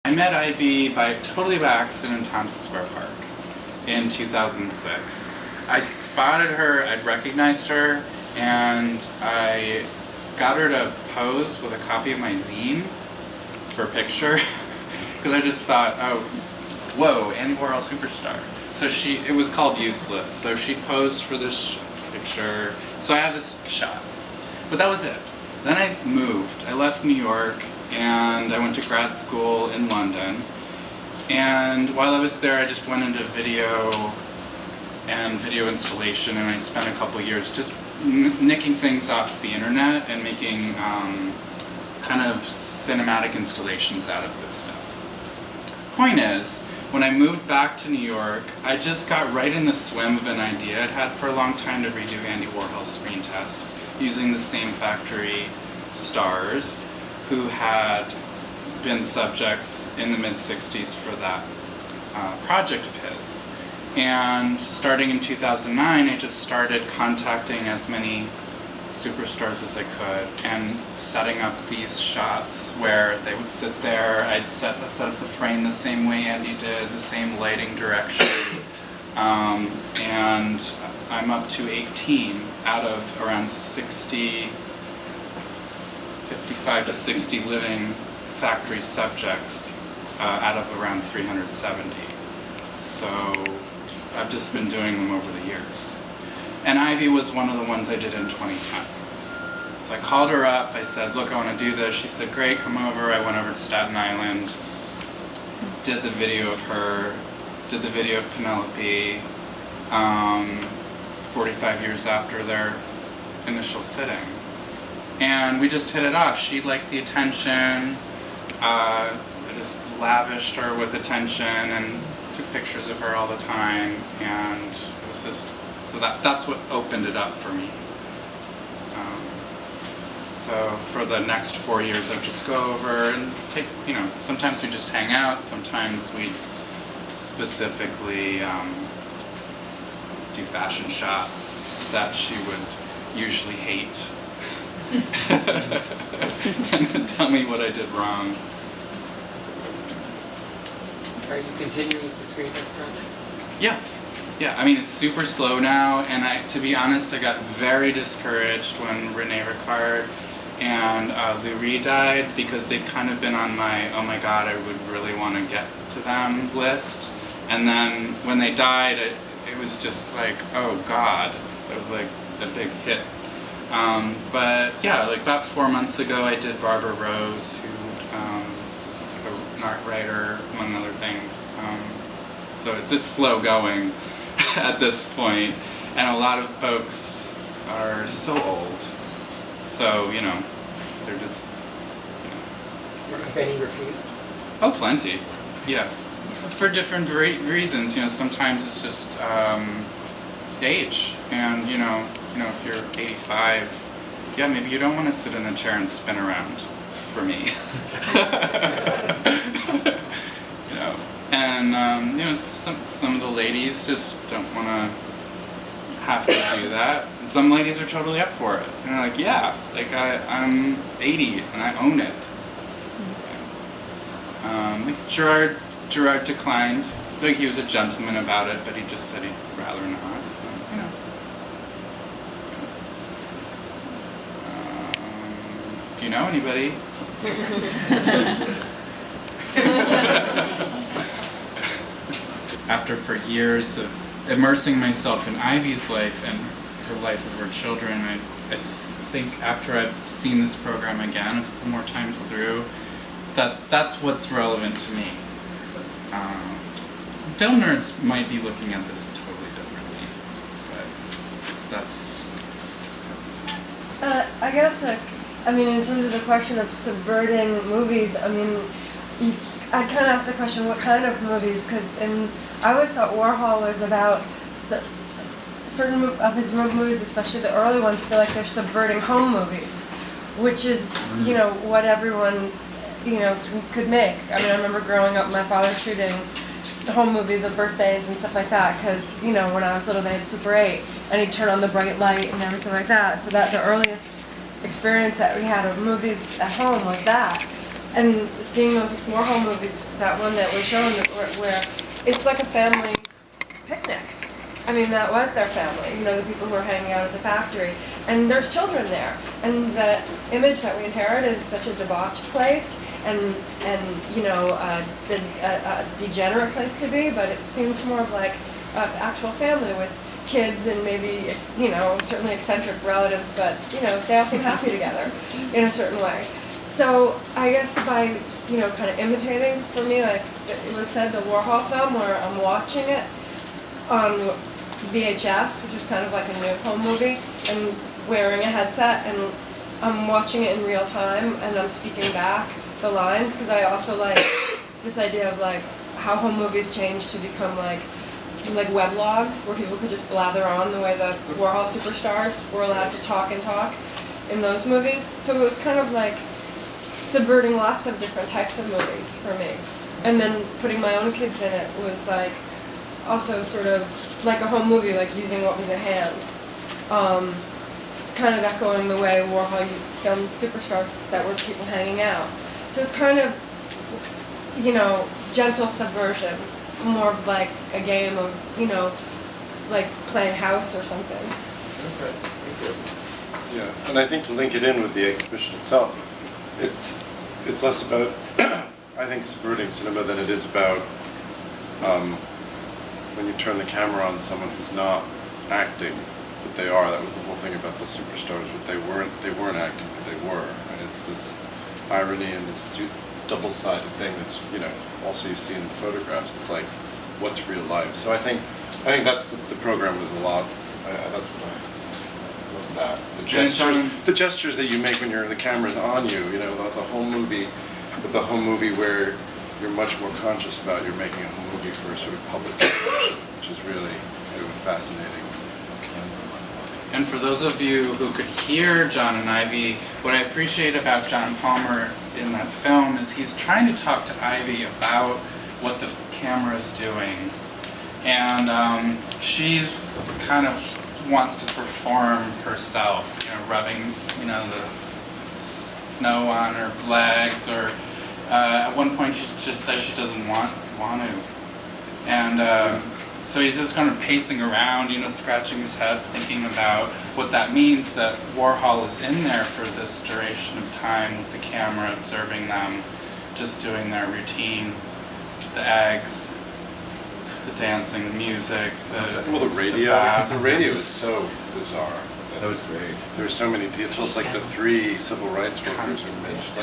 I met Ivy totally by accident in Thompson Square Park in 2006. I spotted her, I'd recognized her, and I got her to pose with a copy of my zine for a picture, because I just thought, oh, whoa, Andy Warhol superstar. So it was called Useless, so she posed for this picture, so I have this shot. But that was it. Then I moved. I left New York, and I went to grad school in London. And while I was there, I just went into video and video installation, and I spent a couple years just nicking things off the internet and making kind of cinematic installations out of this stuff. Point is, when I moved back to New York, I just got right in the swim of an idea I'd had for a long time to redo Andy Warhol's screen tests using the same factory stars who had been subjects in the mid-60s for that project of his. And starting in 2009, I just started contacting as many superstars as I could and setting up these shots where they would sit there. I'd set up the frame the same way Andy did, the same lighting direction. And I'm up to 18 out of around 55 to 60 living factory subjects out of around 370. So I've just been doing them over the years. And Ivy was one of the ones I did in 2010. So I called her up, I said, look, I want to do this. She said, great, come over. I went over to Staten Island, did the video of her, did the video of Penelope, 45 years after their initial sitting. And we just hit it off. She liked the attention. I just lavished her with attention and took pictures of her all the time. And it was just, so that's what opened it up for me. So for the next 4 years, I'd just go over and take, sometimes we just hang out, sometimes we specifically do fashion shots that she would usually hate. And then tell me what I did wrong. Are you continuing with the screen test project? Yeah. I mean, it's super slow now, and to be honest, I got very discouraged when Rene Ricard and Lou Reed died, because they'd kind of been on my, oh my god, I would really want to get to them list. And then when they died, it was just like, oh god, it was like a big hit. But yeah, like about 4 months ago, I did Barbara Rose, who is an art writer, among other things. So it's just slow going at this point, and a lot of folks are so old, so they're just Have any refused? Oh, plenty, yeah, for different reasons. Sometimes it's just age, and if you're 85, yeah, maybe you don't want to sit in a chair and spin around for me. And some of the ladies just don't want to have to do that. And some ladies are totally up for it. And they're like, yeah, like I'm 80 and I own it. Like Gerard declined. Like he was a gentleman about it, but he just said he'd rather not. Do you know anybody? After for years of immersing myself in Ivy's life and her life of her children, I think after I've seen this program again a couple more times through, that's what's relevant to me. Film nerds might be looking at this totally differently, but that's what's present. I guess, in terms of the question of subverting movies, I kind of asked the question, what kind of movies? Because I always thought Warhol was about certain of his movies, especially the early ones, feel like they're subverting home movies, which is, what everyone, could make. I remember growing up, my father shooting home movies of birthdays and stuff like that, because, when I was little, they had Super 8, and he'd turn on the bright light and everything like that, so that the earliest experience that we had of movies at home was that. and seeing those Warhol movies, that one that was shown where it's like a family picnic. I mean, that was their family, you know, the people who were hanging out at the factory. And there's children there. And the image that we inherited is such a debauched place and you know, a degenerate place to be, but it seems more of like an actual family with kids and maybe, you know, certainly eccentric relatives, but, you know, they all seem happy together in a certain way. So I guess by, you know, kind of imitating, for me, like it was said, the Warhol film, where I'm watching it on VHS, which is kind of like a new home movie, and wearing a headset, and I'm watching it in real time, and I'm speaking back the lines, because I also like this idea of like how home movies changed to become like weblogs, where people could just blather on the way the Warhol superstars were allowed to talk in those movies. So it was kind of like subverting lots of different types of movies for me. And then putting my own kids in it was like also sort of like a home movie, like using what was at hand. Kind of echoing the way Warhol filmed superstars that were people hanging out. So it's kind of, you know, gentle subversions, more of like a game of, you know, like playing house or something. Okay, thank you. Yeah, and I think to link it in with the exhibition itself, it's less about, I think, subverting cinema than it is about when you turn the camera on someone who's not acting, but they are. That was the whole thing about the superstars, but they weren't acting, but they were. And it's this irony and this double-sided thing that's, you know, also you see in the photographs. It's like, what's real life? So I think that's the program was a lot. That's what I love that. The gestures that you make when the camera's on you. You know, the whole movie, but the home movie where you're much more conscious about you're making a home movie for a sort of public consumption, which is really kind of a fascinating. And for those of you who could hear John and Ivy, what I appreciate about John Palmer in that film is he's trying to talk to Ivy about what the camera is doing. And she's kind of wants to perform herself, you know, rubbing, you know, the snow on her legs, or at one point she just says she doesn't want to. And so he's just kind of pacing around, you know, scratching his head, thinking about what that means, that Warhol is in there for this duration of time with the camera, observing them, just doing their routine, the eggs, the dancing, the music, the radio. The radio is so bizarre. That was great. There were so many details, like the 3 civil rights workers.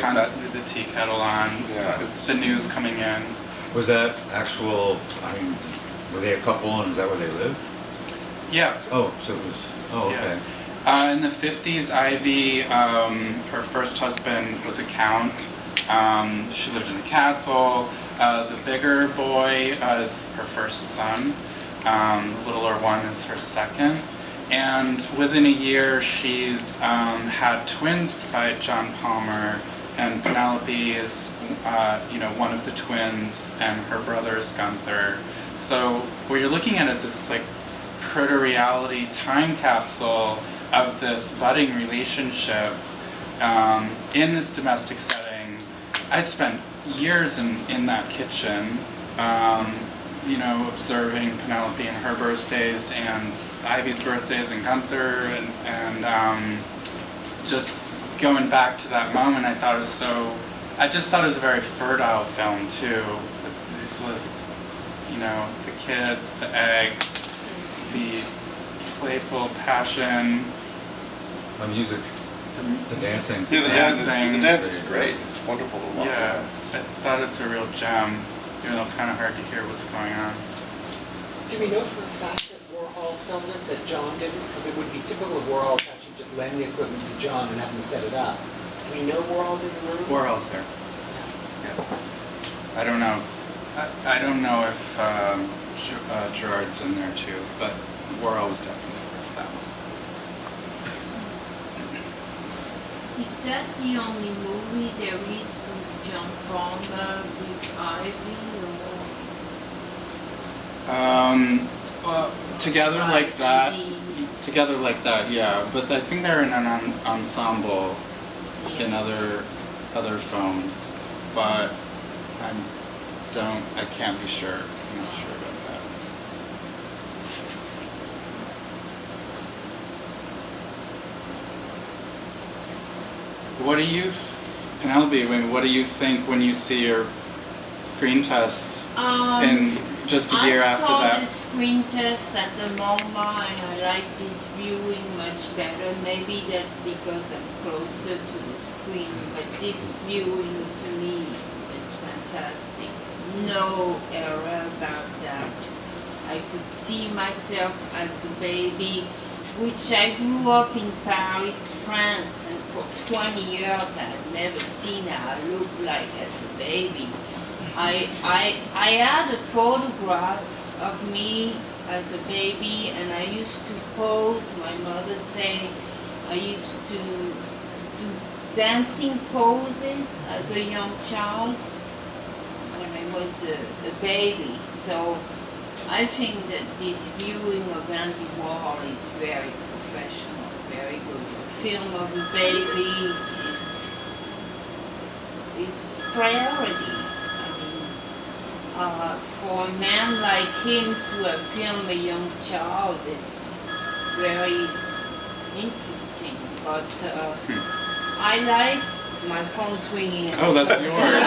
Constantly the tea kettle on, yeah, it's the news coming in. Was that actual, I mean, were they a couple and is that where they lived? Yeah. Oh, so it was, oh, okay. Yeah. In the 50s, Ivy, her first husband was a count. She lived in a castle. The bigger boy is her first son. The littler one is her second. And within a year, she's had twins by John Palmer, and Penelope is, you know, one of the twins, and her brother is Gunther. So what you're looking at is this like proto-reality time capsule of this budding relationship in this domestic setting. I spent years in that kitchen, you know, observing Penelope and her birthdays and Ivy's birthdays and Gunther, and just going back to that moment, I just thought it was a very fertile film too. This was, you know, the kids, the eggs, the playful passion. The music, the dancing. Yeah, the dance is great. It's wonderful to watch. Yeah, I thought it's a real gem, even though kind of hard to hear what's going on. Do we know for a fact that Warhol filmed it, that John didn't? Because it would be typical of Warhol to actually just lend the equipment to John and have him set it up. Do we know Warhol's in the room? Warhol's there. Yeah. I don't know if Gerard's in there too, but Warhol was definitely there for that one. Is that the only movie there is with John Palmer with Ivy, Well, together like that, yeah. But I think they're in an ensemble in other films. but I can't be sure. I'm not sure about that. What do you, Penelope? What do you think when you see your screen test in just a year after I saw that? the screen test at the MoMA and I like this viewing much better. Maybe that's because I'm closer to the screen, but this viewing to me is fantastic. No error about that. I could see myself as a baby, which I grew up in Paris, France, and for 20 years I had never seen how I looked like as a baby. I had a photograph of me as a baby, and I used to pose. My mother said I used to do dancing poses as a young child when I was a baby. So I think that this viewing of Andy Warhol is very professional, very good. A film of a baby is it's priority. For a man like him to have filmed a young child, it's very interesting. But I like my phone's ringing. Oh, that's yours.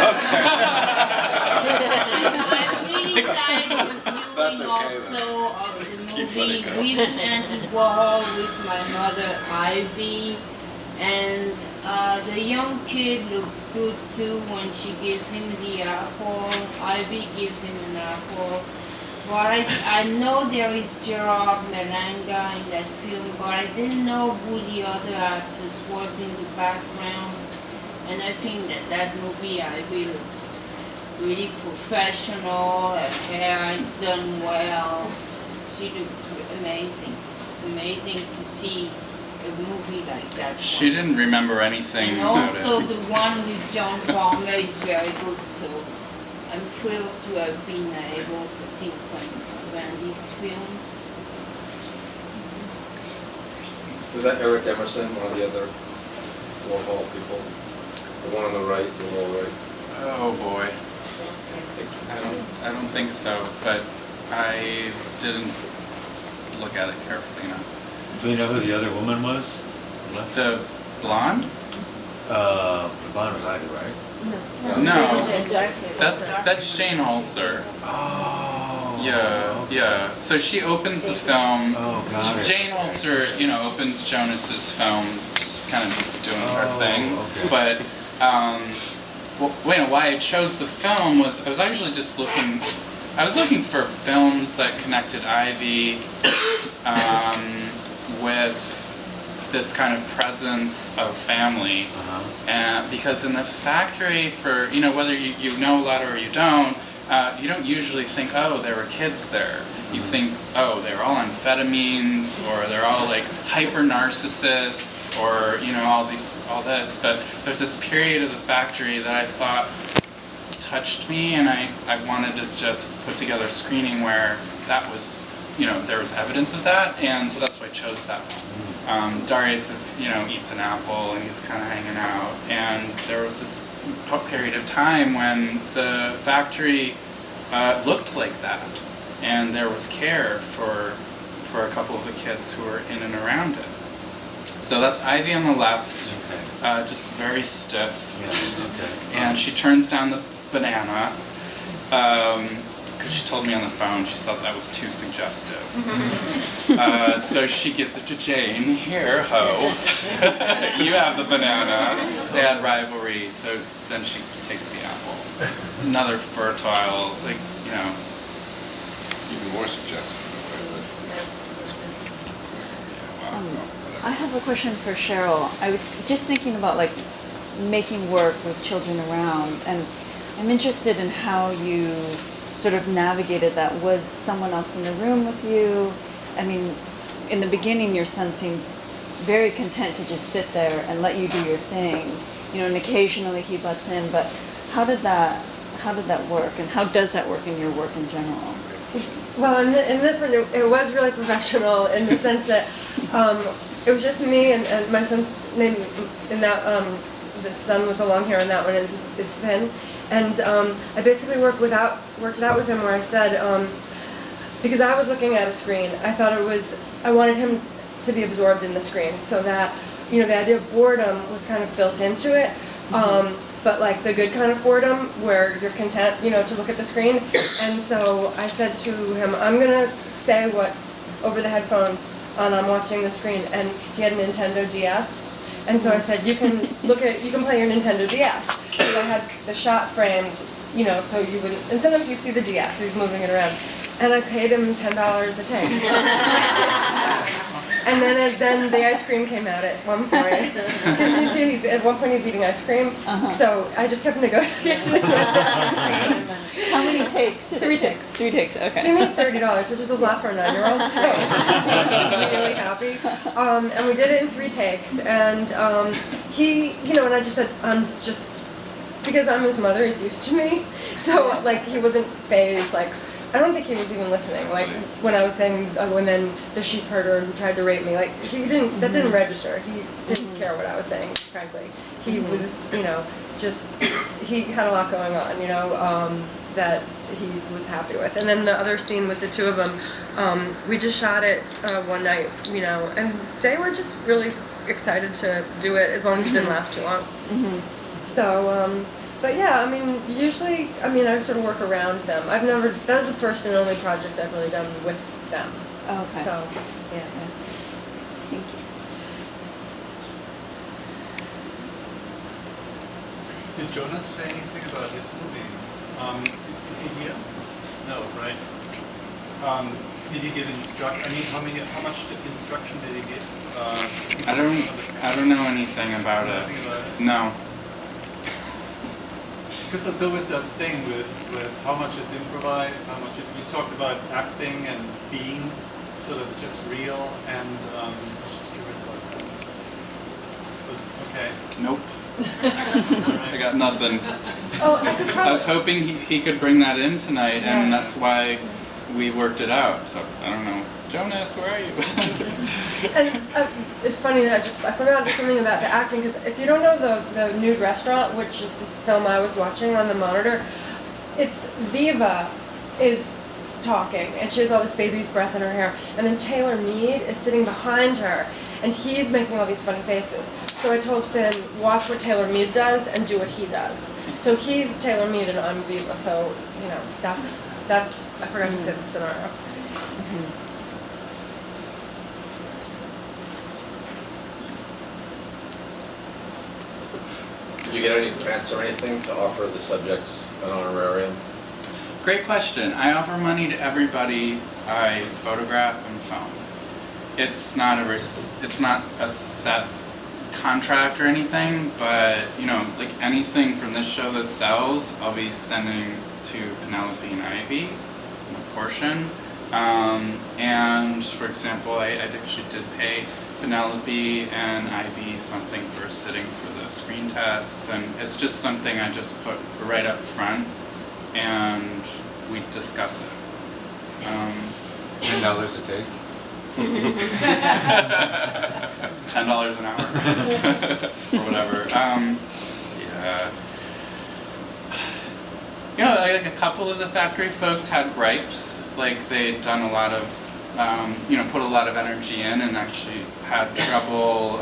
I really like That's viewing okay, also of the Keep movie letting go. with Andy Warhol, with my mother Ivy, and the young kid looks good too when she gives him the apple. Ivy gives him an apple. But I know there is Gerard Malanga in that film, but I didn't know who the other actors was in the background. And I think that movie, Ivy looks really professional, her hair is done well. She looks amazing. It's amazing to see a movie like that. She didn't remember anything And about also it. the one with John Palmer is very good, so I'm thrilled to have been able to see some of Andy's films. Was that Eric Emerson, one of the other Warhol people? The one on the right, the lower right? Oh boy. I don't think so, but I didn't look at it carefully enough. Do we know who the other woman was? Left? The blonde? The blonde was Ivy, right? No. Exactly. That's Shane Holzer. Oh. Yeah. So she opens the film. Oh, got it. Jane Holzer, opens Jonas's film, just kind of doing her thing. okay. But why I chose the film was I was actually just looking. I was looking for films that connected Ivy with this kind of presence of family, and because in the factory, for whether you know a lot or you don't usually think, oh, there were kids there. You think, oh, they're all on amphetamines, or they're all like hyper narcissists, or all this. But there's this period of the factory that I thought touched me, and I wanted to just put together a screening where that was, there was evidence of that, and so that's why I chose that one. Darius eats an apple and he's kind of hanging out, and there was this period of time when the factory looked like that, and there was care for a couple of the kids who were in and around it. So that's Ivy on the left, just very stiff, and she turns down the banana, because she told me on the phone she thought that was too suggestive. So she gives it to Jane. Here, ho. You have the banana. They had rivalry, so then she takes the apple. Another fertile, Even more suggestive. I have a question for Cheryl. I was just thinking about making work with children around, and I'm interested in how you sort of navigated that. Was someone else in the room with you? I mean, in the beginning your son seems very content to just sit there and let you do your thing, and occasionally he butts in, but how did that work, and how does that work in your work in general? Well, in this one, it was really professional in the sense that it was just me and my son's name, and that the son with the long hair, and that one is Finn. And I basically worked it out with him where I said, because I was looking at a screen, I wanted him to be absorbed in the screen so that, the idea of boredom was kind of built into it. But like the good kind of boredom where you're content, to look at the screen. And so I said to him, I'm gonna say what over the headphones and I'm watching the screen, and he had a Nintendo DS. And so I said, you can play your Nintendo DS. So I had the shot framed, so you wouldn't, and sometimes you see the DS, so he's moving it around. And I paid him $10 a take. And then the ice cream came out at one point. Because you see, at one point he's eating ice cream. So I just kept negotiating. How many takes? 3 takes. 3 takes, okay. So he made $30, which is a lot for a 9-year-old, so he was really happy. And we did it in 3 takes, and he, and I just said, because I'm his mother, he's used to me, so like he wasn't fazed, like, I don't think he was even listening, like when I was saying, when then the sheep herder who tried to rape me, like that didn't register, he didn't care what I was saying, frankly. He was, he had a lot going on, that he was happy with. And then the other scene with the 2 of them, we just shot it one night, and they were just really excited to do it as long as it didn't last too long. So, but yeah, usually, I sort of work around them. That was the first and only project I've really done with them. Okay. So, yeah. Thank you. Did Jonas say anything about his movie? Is he here? No, right? Did he give how much instruction did he give? I don't know anything about it. Nothing about it? No. Because that's always that thing with how much is improvised, how much is, you talked about acting and being sort of just real, and I was just curious about that. But, okay. Nope. I got nothing. Oh, I could probably... I was hoping he could bring that in tonight, and that's why we worked it out. So, I don't know. Jonas, where are you? And it's funny that I forgot something about the acting, because if you don't know the Nude Restaurant, which is this film I was watching on the monitor, it's Viva is talking, and she has all this baby's breath in her hair, and then Taylor Mead is sitting behind her, and he's making all these funny faces. So I told Finn, watch what Taylor Mead does and do what he does. So he's Taylor Mead and I'm Viva, so, that's I forgot to say the scenario. Did you get any grants or anything to offer the subjects an honorarium? Great question. I offer money to everybody I photograph and film. It's not a set contract or anything, but like anything from this show that sells, I'll be sending to Penelope and Ivy, a portion. And for example, I actually did pay Penelope and Ivy something for sitting for the screen tests, and it's just something I just put right up front, and we discuss it. $10 a take? $10 an hour, or whatever. Yeah. Like a couple of the factory folks had gripes, like they'd done a lot of, put a lot of energy in and actually had trouble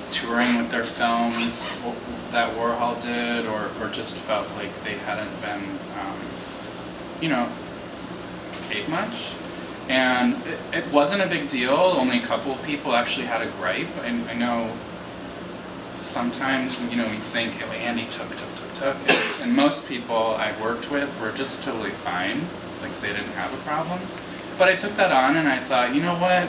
touring with their films that Warhol did, or just felt like they hadn't been, paid much. And it wasn't a big deal. Only a couple of people actually had a gripe. I know sometimes, we think, oh, Andy took. And most people I worked with were just totally fine. Like, they didn't have a problem. But I took that on and I thought, you know what?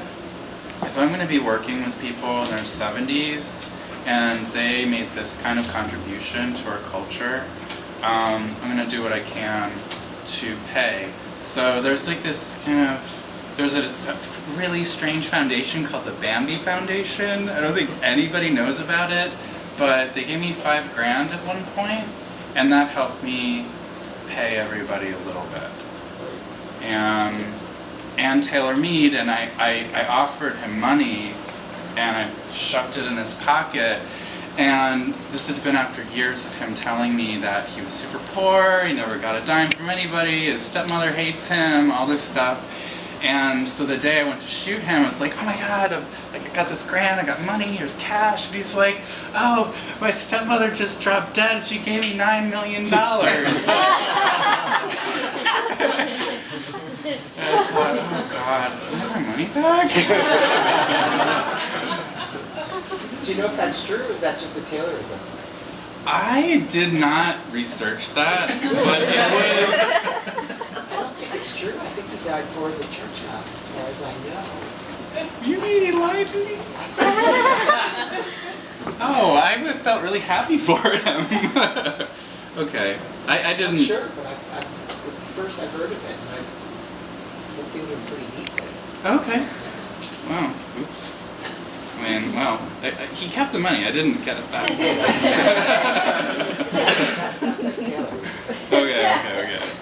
If I'm going to be working with people in their 70s and they made this kind of contribution to our culture, I'm going to do what I can to pay. So there's like this kind of, there's a really strange foundation called the Bambi Foundation. I don't think anybody knows about it, but they gave me $5,000 at one point, and that helped me pay everybody a little bit. And Taylor Mead, and I offered him money, and I shoved it in his pocket. And this had been after years of him telling me that he was super poor, he never got a dime from anybody, his stepmother hates him, all this stuff. And so the day I went to shoot him, I was like, oh my god, I got this grant, I got money, here's cash. And he's like, oh, my stepmother just dropped dead, she gave me $9 million. And I thought, oh god, do I have my money back? Do you know if that's true, or is that just a Taylorism? I did not research that, but it was... I don't think it's true. I think he died poor as a church mouse, as far as I know. You mean he lied to me? Oh, I felt really happy for him. Okay, I didn't... I'm sure, but it's the first I've heard of it, and I've looked into it pretty deeply. Okay. Wow, oops. I mean, well, he kept the money, I didn't get it back. That's Taylor. Okay,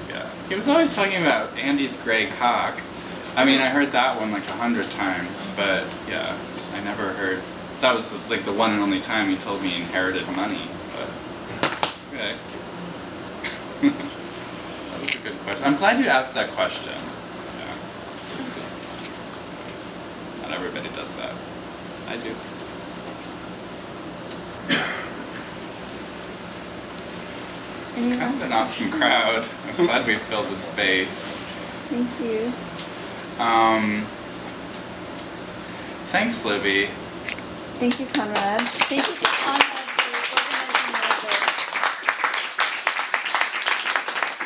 yeah. He was always talking about Andy's gray cock. I mean, I heard that one like 100 times, but yeah, I never heard. That was the one and only time he told me he inherited money. But okay, that was a good question. I'm glad you asked that question. Yeah, 'cause not everybody does that. I do. It's kind of an awesome crowd. I'm glad we filled the space. Thank you. Thanks, Libby. Thank you, Conrad. Thank you to Conrad.